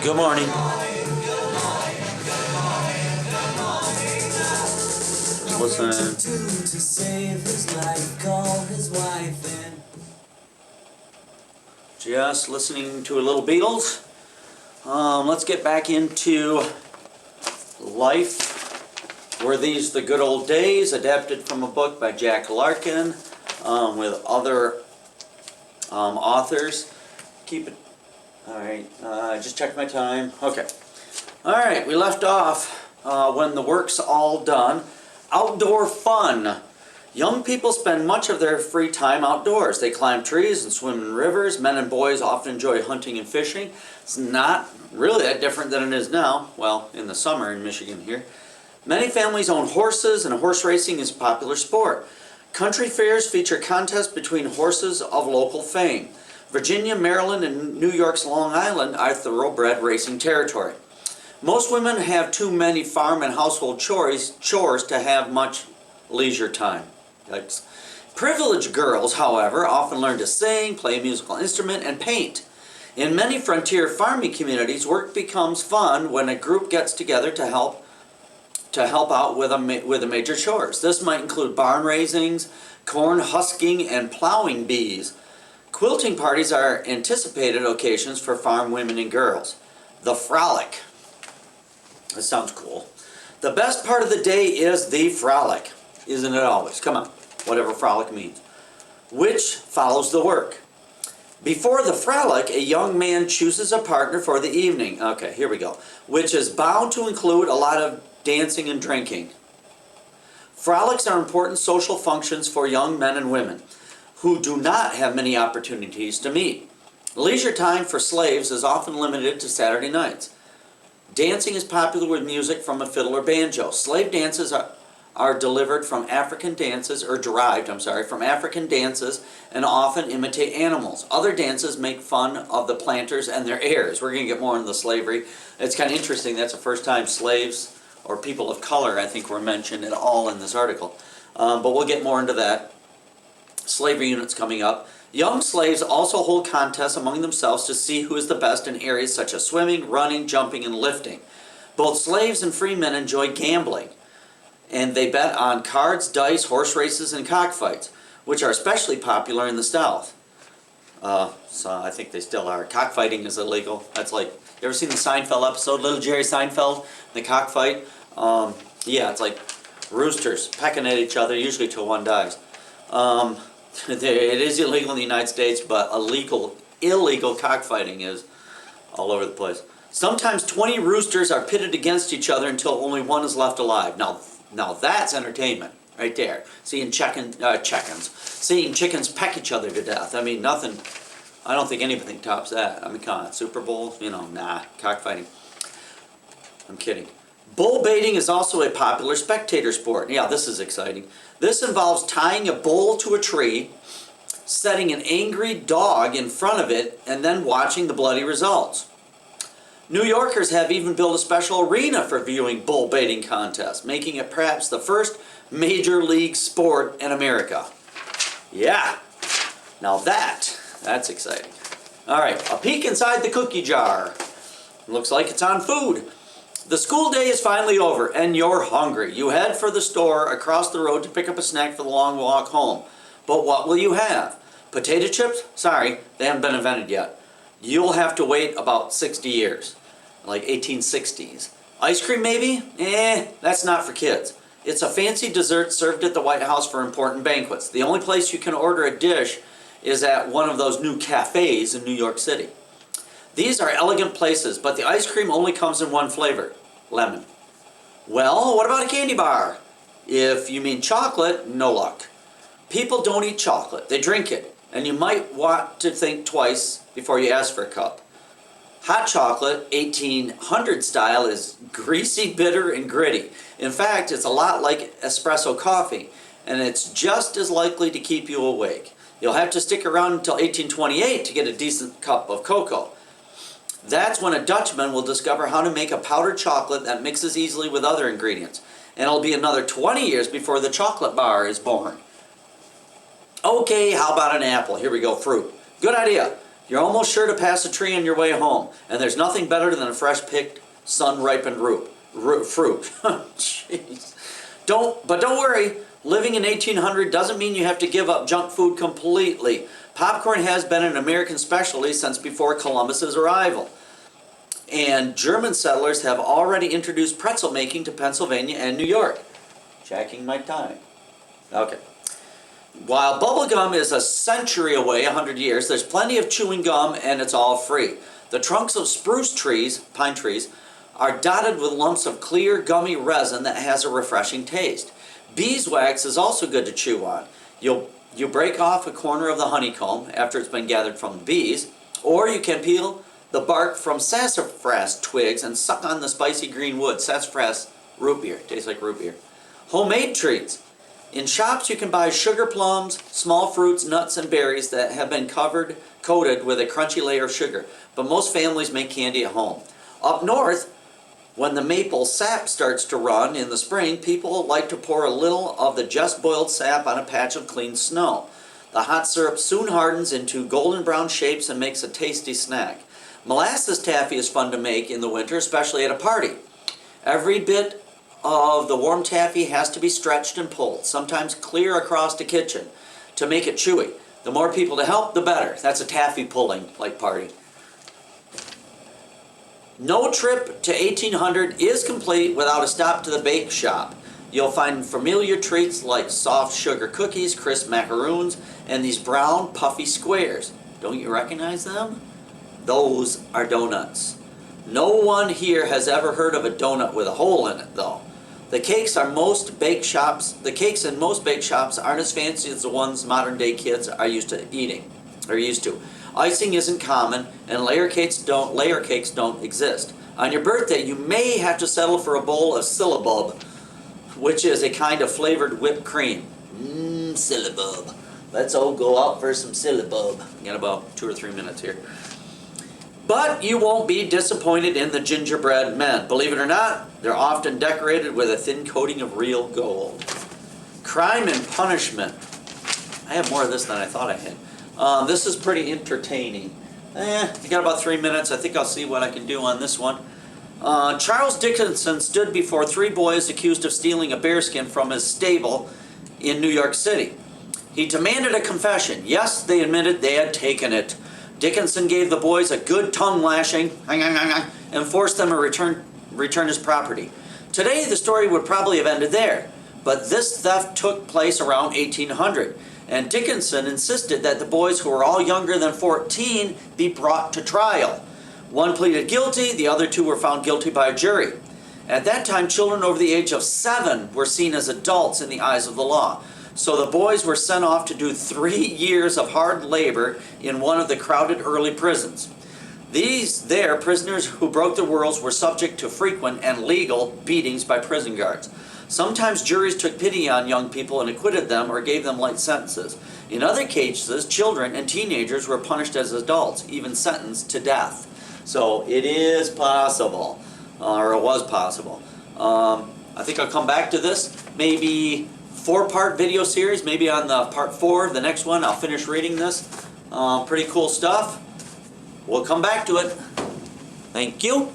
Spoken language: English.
Good morning. Listen. To save his life, call his wife in. Just listening to a little Beatles. Let's get back into Life. Were These the Good Old Days? Adapted from a book by Jack Larkin with other authors. Keep it. All right. Just checked my time. Okay. All right. We left off when the work's all done. Outdoor fun. Young people spend much of their free time outdoors. They climb trees and swim in rivers. Men and boys often enjoy hunting and fishing. It's not really that different than it is now. Well, in the summer in Michigan here. Many families own horses, and horse racing is a popular sport. Country fairs feature contests between horses of local fame. Virginia, Maryland, and New York's Long Island are thoroughbred racing territory. Most women have too many farm and household chores to have much leisure time. Yikes. Privileged girls, however, often learn to sing, play a musical instrument, and paint. In many frontier farming communities, work becomes fun when a group gets together to help out with the major chores. This might include barn raisings, corn husking, and plowing bees. Quilting parties are anticipated occasions for farm women and girls. The frolic. That sounds cool. The best part of the day is the frolic. Isn't it always? Come on. Whatever frolic means. Which follows the work. Before the frolic, a young man chooses a partner for the evening. Okay, here we go. Which is bound to include a lot of dancing and drinking. Frolics are important social functions for young men and women who do not have many opportunities to meet. Leisure time for slaves is often limited to Saturday nights. Dancing is popular with music from a fiddle or banjo. Slave dances are derived from African dances and often imitate animals. Other dances make fun of the planters and their heirs. We're going to get more into the slavery. It's kind of interesting. That's the first time slaves or people of color, I think, were mentioned at all in this article. But we'll get more into that. Slavery units coming up. Young slaves also hold contests among themselves to see who is the best in areas such as swimming, running, jumping, and lifting. Both slaves and free men enjoy gambling, and they bet on cards, dice, horse races, and cockfights, which are especially popular in the South. So I think they still are. Cockfighting is illegal. That's like, you ever seen the Seinfeld episode, Little Jerry Seinfeld, the cockfight? Yeah, it's like roosters pecking at each other, usually till one dies. It is illegal in the United States, but illegal cockfighting is all over the place. Sometimes 20 roosters are pitted against each other until only one is left alive. Now that's entertainment right there. Seeing chickens peck each other to death. I mean, nothing. I don't think anything tops that. I mean, come on, Super Bowl, nah, cockfighting. I'm kidding. Bull baiting is also a popular spectator sport. Yeah, this is exciting. This involves tying a bull to a tree, setting an angry dog in front of it, and then watching the bloody results. New Yorkers have even built a special arena for viewing bull baiting contests, making it perhaps the first major league sport in America. Yeah, now that's exciting. All right, a peek inside the cookie jar. Looks like it's on food. The school day is finally over and you're hungry. You head for the store across the road to pick up a snack for the long walk home. But what will you have? Potato chips? Sorry, they haven't been invented yet. You'll have to wait about 60 years, like 1860s. Ice cream maybe? That's not for kids. It's a fancy dessert served at the White House for important banquets. The only place you can order a dish is at one of those new cafes in New York City. These are elegant places, but the ice cream only comes in one flavor, lemon. Well, what about a candy bar? If you mean chocolate, no luck. People don't eat chocolate, they drink it, and you might want to think twice before you ask for a cup. Hot chocolate, 1800 style, is greasy, bitter, and gritty. In fact, it's a lot like espresso coffee, and it's just as likely to keep you awake. You'll have to stick around until 1828 to get a decent cup of cocoa. That's when a Dutchman will discover how to make a powdered chocolate that mixes easily with other ingredients. And it'll be another 20 years before the chocolate bar is born. Okay, how about an apple? Here we go, fruit. Good idea. You're almost sure to pass a tree on your way home, and there's nothing better than a fresh picked, sun-ripened fruit. Jeez. But don't worry, living in 1800 doesn't mean you have to give up junk food completely. Popcorn has been an American specialty since before Columbus's arrival. And German settlers have already introduced pretzel making to Pennsylvania and New York. Checking my time. Okay. While bubblegum is a century away, 100 years, there's plenty of chewing gum and it's all free. The trunks of spruce trees, pine trees, are dotted with lumps of clear, gummy resin that has a refreshing taste. Beeswax is also good to chew on. You break off a corner of the honeycomb after it's been gathered from the bees, or you can peel the bark from sassafras twigs and suck on the spicy green wood. Sassafras root beer. Tastes like root beer. Homemade treats. In shops you can buy sugar plums, small fruits, nuts, and berries that have been coated with a crunchy layer of sugar. But most families make candy at home. Up north, when the maple sap starts to run in the spring, people like to pour a little of the just boiled sap on a patch of clean snow. The hot syrup soon hardens into golden brown shapes and makes a tasty snack. Molasses taffy is fun to make in the winter, especially at a party. Every bit of the warm taffy has to be stretched and pulled, sometimes clear across the kitchen, to make it chewy. The more people to help, the better. That's a taffy pulling like party. No trip to 1800 is complete without a stop to the bake shop. You'll find familiar treats like soft sugar cookies, crisp macaroons, and these brown puffy squares. Don't you recognize them? Those are donuts. No one here has ever heard of a donut with a hole in it, though. The cakes in most bake shops aren't as fancy as the ones modern-day kids are used to. Icing isn't common, and layer cakes don't exist. On your birthday, you may have to settle for a bowl of syllabub, which is a kind of flavored whipped cream. Syllabub. Let's all go out for some syllabub. We got about 2 or 3 minutes here. But you won't be disappointed in the gingerbread men. Believe it or not, they're often decorated with a thin coating of real gold. Crime and punishment. I have more of this than I thought I had. This is pretty entertaining. I got about 3 minutes. I think I'll see what I can do on this one. Charles Dickinson stood before 3 boys accused of stealing a bearskin from his stable in New York City. He demanded a confession. Yes, they admitted they had taken it. Dickinson gave the boys a good tongue lashing and forced them to return his property. Today, the story would probably have ended there, but this theft took place around 1800, and Dickinson insisted that the boys, who were all younger than 14, be brought to trial. One pleaded guilty, the other 2 were found guilty by a jury. At that time, children over the age of 7 were seen as adults in the eyes of the law. So the boys were sent off to do 3 years of hard labor in one of the crowded early prisons. These prisoners who broke the rules were subject to frequent and legal beatings by prison guards. Sometimes juries took pity on young people and acquitted them or gave them light sentences. In other cases, children and teenagers were punished as adults, even sentenced to death. So it is possible, or it was possible. I think I'll come back to this, maybe 4-part video series, maybe on the part 4, the next one, I'll finish reading this. Pretty cool stuff. We'll come back to it. Thank you.